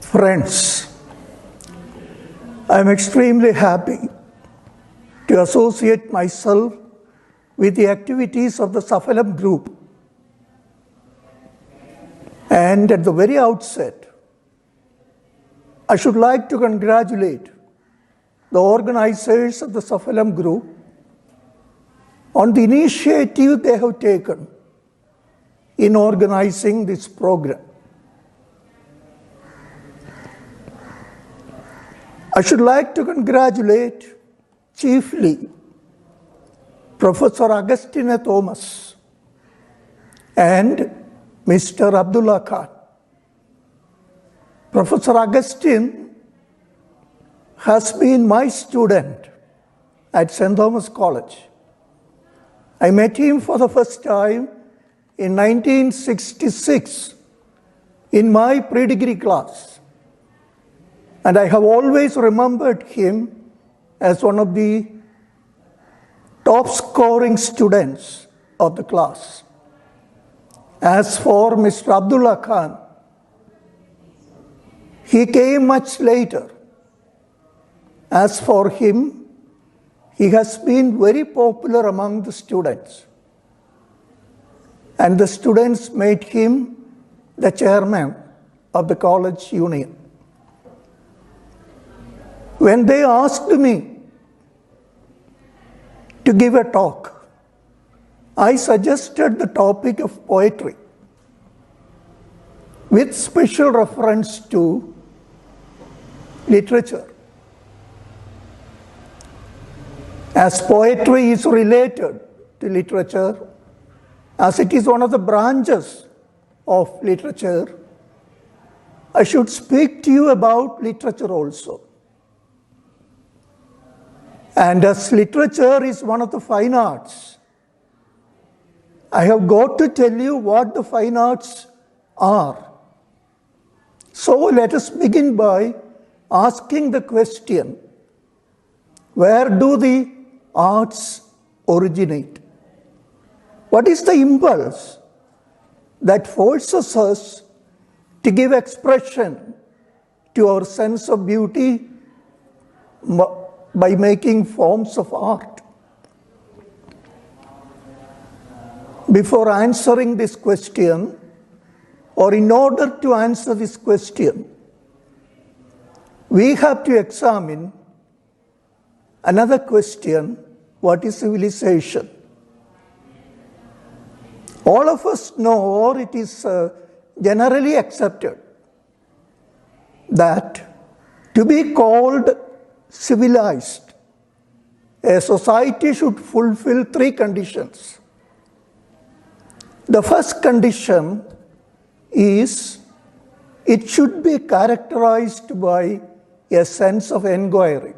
Friends, I am extremely happy to associate myself with the activities of the Saphalam group. And at the very outset, I should like to congratulate the organizers of the Saphalam group on the initiative they have taken in organizing this program. I should like to congratulate chiefly Professor St.Thomas and Mr. Abdullah Khan. Professor Augustine has been my student at St. Thomas College. I met him for the first time in 1966 in my pre-degree class. And I have always remembered him as one of the top scoring students of the class. As for Mr. Abdullah Khan, he came much later. As for him, he has been very popular among the students. And the students made him the chairman of the college union. When they asked me to give a talk, I suggested the topic of poetry with special reference to literature. As poetry is related to literature, as it is one of the branches of literature, I should speak to you about literature also. And as literature is one of the fine arts, I have got to tell you what the fine arts are. So let us begin by asking the question, where do the arts originate? What is the impulse that forces us to give expression to our sense of beauty by making forms of art? Before answering this question, or in order to answer this question, we have to examine another question: what is civilization? All of us know, or it is generally accepted, that to be called civilized, a society should fulfill three conditions. The first condition is it should be characterized by a sense of inquiry.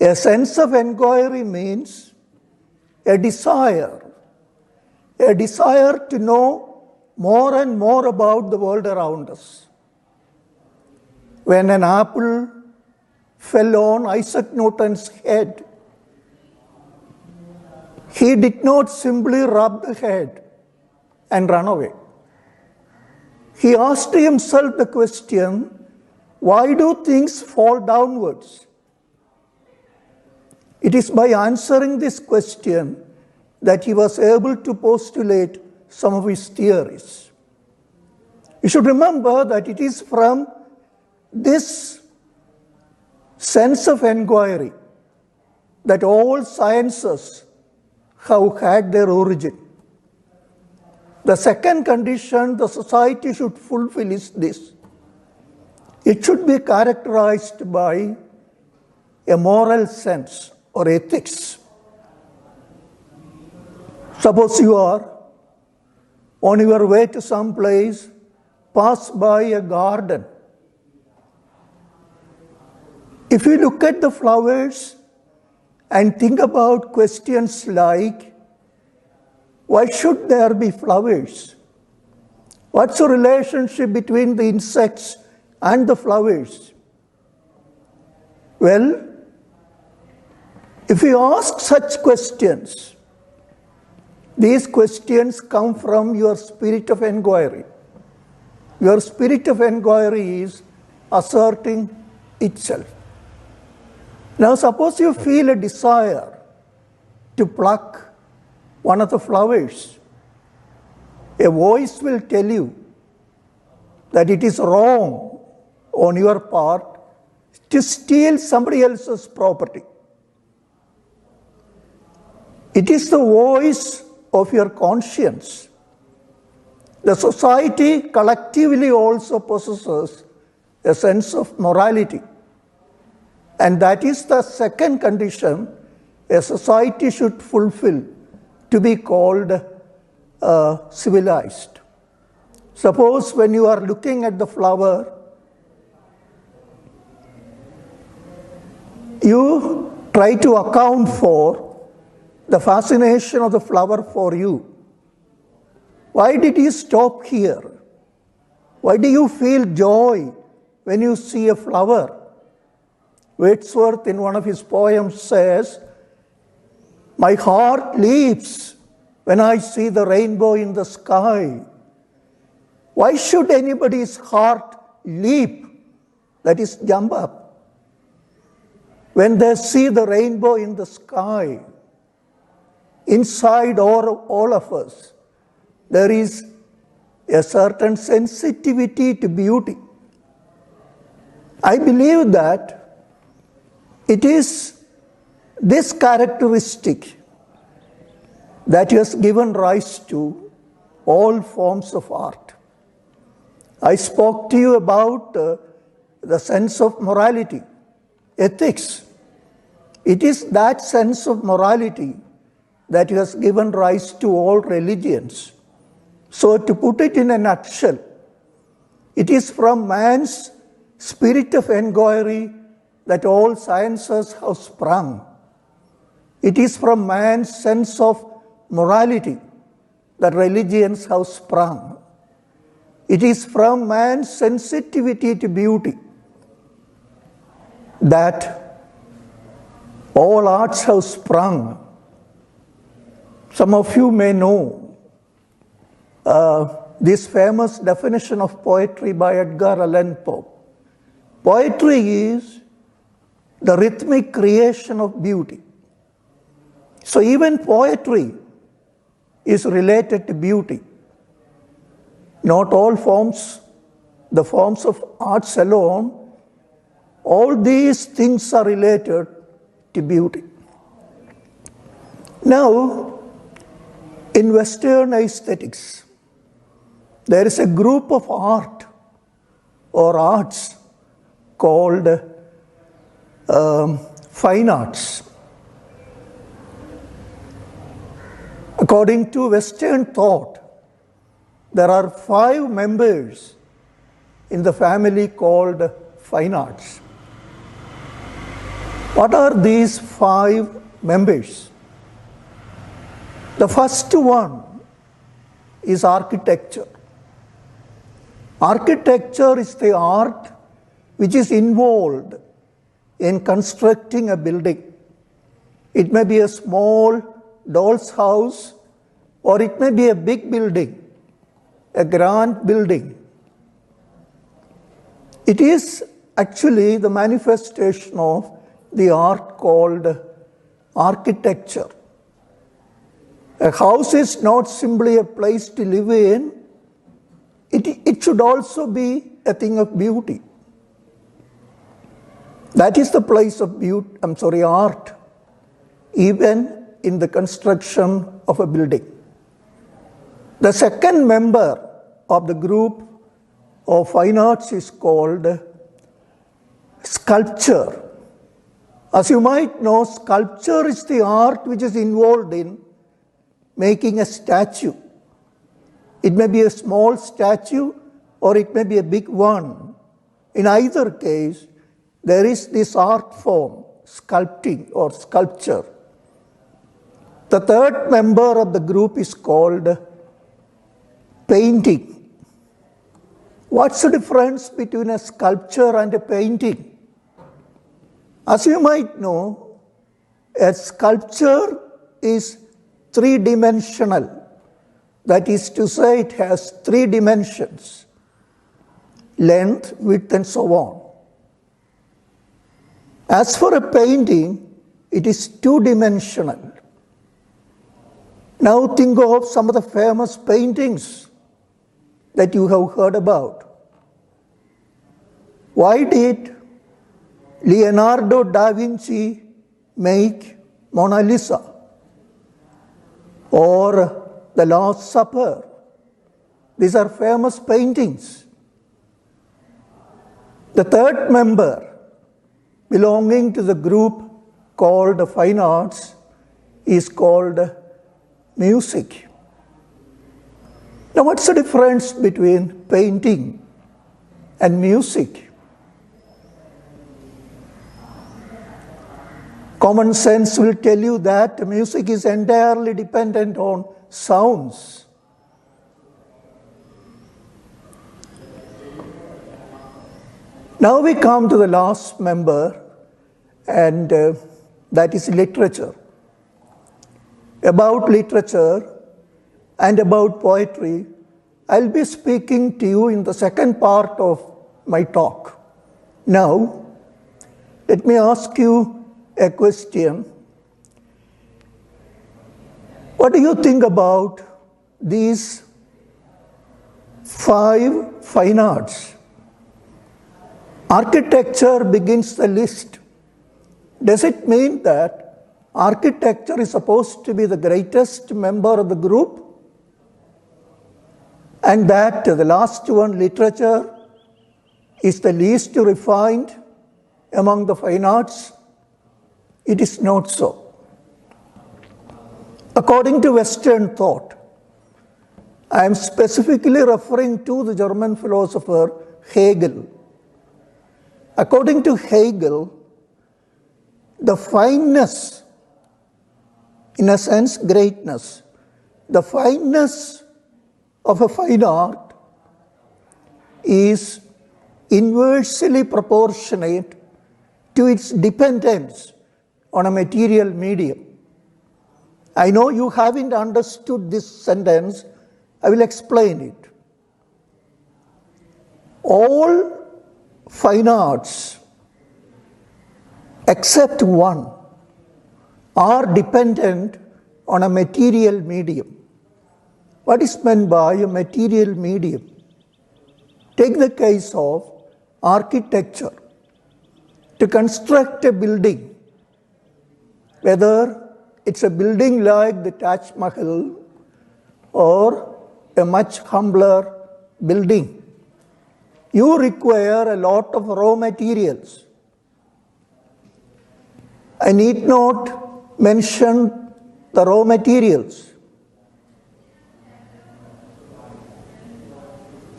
A sense of inquiry means a desire to know more and more about the world around us. When an apple fell on Isaac Newton's head, he did not simply rub the head and run away. He asked himself the question, why do things fall downwards? It is by answering this question that he was able to postulate some of his theories. You should remember that it is from this sense of inquiry that all sciences have had their origin. The second condition the society should fulfill is this: it should be characterized by a moral sense or ethics. Suppose you are on your way to some place, pass by a garden. If you look at the flowers and think about questions like, why should there be flowers? What's the relationship between the insects and the flowers? Well, if you ask such questions, these questions come from your spirit of inquiry. Your spirit of inquiry is asserting itself. Now suppose you feel a desire to pluck one of the flowers. A voice will tell you that it is wrong on your part to steal somebody else's property. It is the voice of your conscience. The society collectively also possesses a sense of morality. And that is the second condition a society should fulfill to be called civilized. Suppose when you are looking at the flower, you try to account for the fascination of the flower for you. Why did you stop here? Why do you feel joy when you see a flower? Wordsworth, in one of his poems, says, "My heart leaps when I see the rainbow in the sky." Why should anybody's heart leap, that is, jump up, when they see the rainbow in the sky? Inside all of us, there is a certain sensitivity to beauty. I believe that it is this characteristic that has given rise to all forms of art. I spoke to you about the sense of morality, ethics. It is that sense of morality that has given rise to all religions. So to put it in a nutshell, it is from man's spirit of inquiry that all sciences have sprung. It is from man's sense of morality that religions have sprung. It is from man's sensitivity to beauty that all arts have sprung. Some of you may know this famous definition of poetry by Edgar Allan Poe. Poetry is the rhythmic creation of beauty. So even poetry is related to beauty. Not all forms, the forms of arts alone, all these things are related to beauty. Now, in Western aesthetics, there is a group of art or arts called fine arts. According to Western thought, there are 5 members in the family called fine arts. What are these 5 members? The first one is architecture. Architecture is the art which is involved in constructing a building. It may be a small doll's house, or it may be a big building, a grand building. It is actually the manifestation of the art called architecture. A house is not simply a place to live in, it should also be a thing of beauty. That is the place of art, even in the construction of a building. The second member of the group of fine arts is called sculpture. As you might know, sculpture is the art which is involved in making a statue. It may be a small statue or it may be a big one. In either case, there is this art form, sculpting or sculpture. The third member of the group is called painting. What's the difference between a sculpture and a painting? As you might know, a sculpture is 3-dimensional. That is to say, it has 3 dimensions. length, width, and so on. As for a painting, it is two-dimensional. Now think of some of the famous paintings that you have heard about. Why did Leonardo da Vinci make Mona Lisa or The Last Supper? These are famous paintings. The third member belonging to the group called the fine arts is called music. Now, what's the difference between painting and music? Common sense will tell you that music is entirely dependent on sounds. Now we come to the last member, and that is literature. About literature and about poetry, I'll be speaking to you in the second part of my talk. Now, let me ask you a question. What do you think about these 5 fine arts? Architecture begins the list. Does it mean that architecture is supposed to be the greatest member of the group? And that the last one, literature, is the least refined among the fine arts? It is not so. According to Western thought, I am specifically referring to the German philosopher Hegel. According to Hegel, the fineness, in a sense greatness, the fineness of a fine art is inversely proportionate to its dependence on a material medium. I know you haven't understood this sentence. I will explain it. All fine arts, except one, are dependent on a material medium. What is meant by a material medium? Take the case of architecture. To construct a building, whether it's a building like the Taj Mahal or a much humbler building, you require a lot of raw materials. I need not mention the raw materials.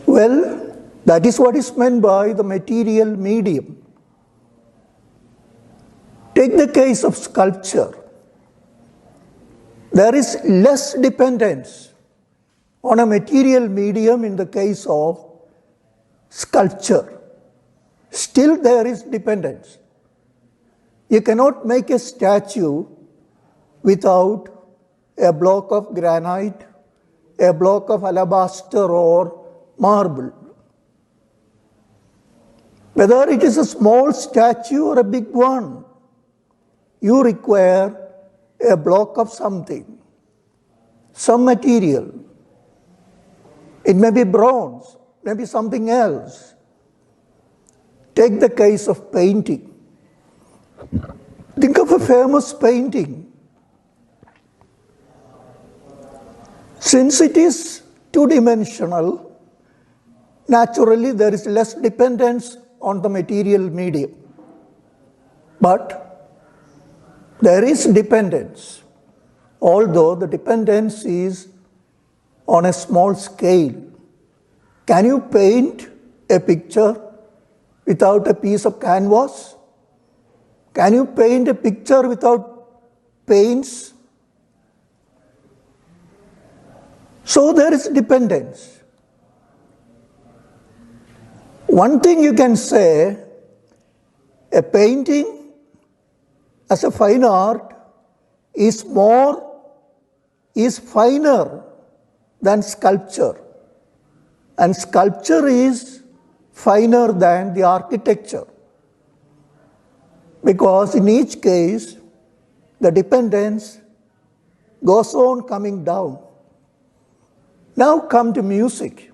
Well, that is what is meant by the material medium. Take the case of sculpture. There is less dependence on a material medium in the case of sculpture. Still there is dependence. You cannot make a statue without a block of granite, a block of alabaster or marble. Whether it is a small statue or a big one, you require a block of something, some material. It may be bronze, maybe something else. Take the case of painting. Think of a famous painting. Since it is two-dimensional, naturally there is less dependence on the material medium. But there is dependence, although the dependence is on a small scale. Can you paint a picture without a piece of canvas? Can you paint a picture without paints? So there is dependence. One thing you can say, a painting as a fine art is finer than sculpture. And sculpture is finer than the architecture, because in each case, the dependence goes on coming down. Now come to music.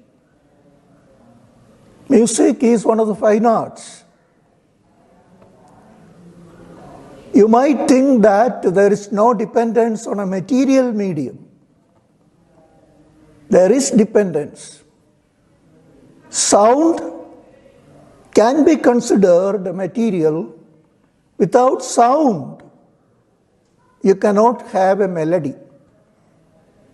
Music is one of the fine arts. You might think that there is no dependence on a material medium. There is dependence. Sound can be considered a material. Without sound, you cannot have a melody.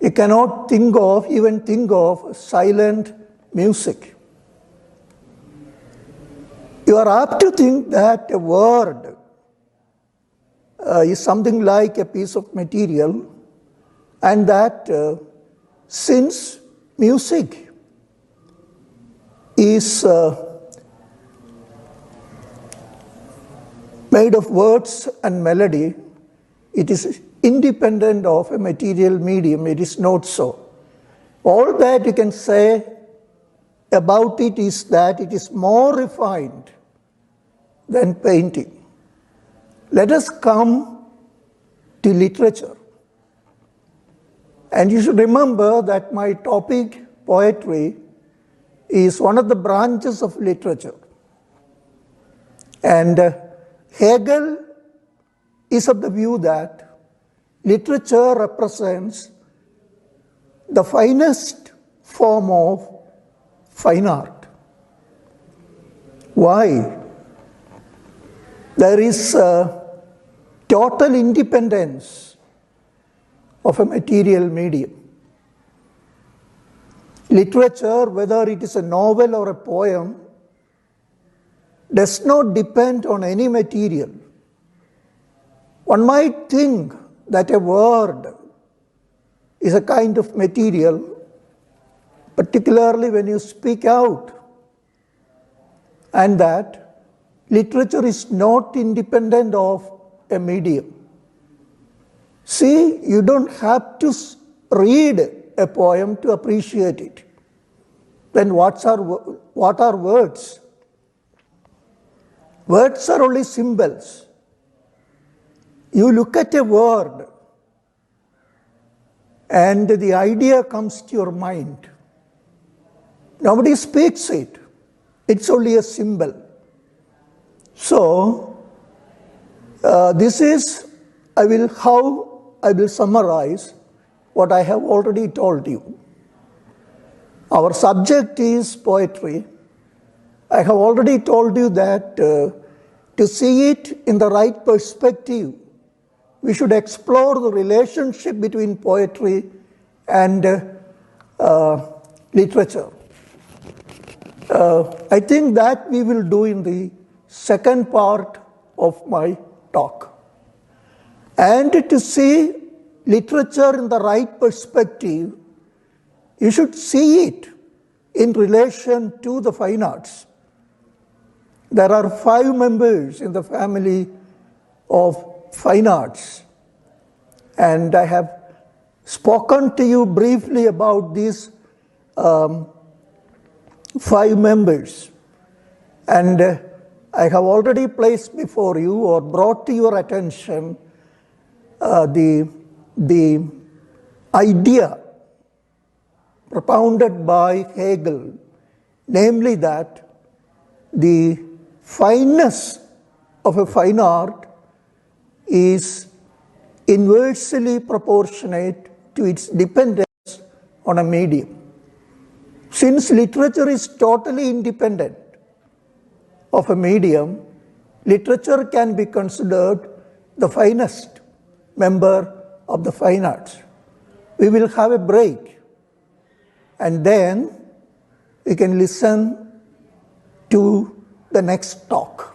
You cannot even think of silent music. You are apt to think that a word is something like a piece of material, and that since music is made of words and melody, it is independent of a material medium. It is not so. All that you can say about it is that it is more refined than painting. Let us come to literature. And you should remember that my topic, poetry, is one of the branches of literature. And Hegel is of the view that literature represents the finest form of fine art. Why? There is total independence of a material medium. Literature, whether it is a novel or a poem, does not depend on any material. One might think that a word is a kind of material, particularly when you speak out, and that literature is not independent of a medium. See, you don't have to read a poem to appreciate it. Then what are words? Words are only symbols. You look at a word and the idea comes to your mind. Nobody speaks it. It's only a symbol. So, this is how I will summarize what I have already told you. Our subject is poetry. I have already told you that to see it in the right perspective, we should explore the relationship between poetry and literature. I think that we will do in the second part of my talk. And to see literature in the right perspective, you should see it in relation to the fine arts. There are 5 members in the family of fine arts, and I have spoken to you briefly about these 5 members, and I have already placed before you or brought to your attention the idea propounded by Hegel, namely that the fineness of a fine art is inversely proportionate to its dependence on a medium. Since literature is totally independent of a medium, literature can be considered the finest member of the fine arts. We will have a break, and then we can listen to the next talk.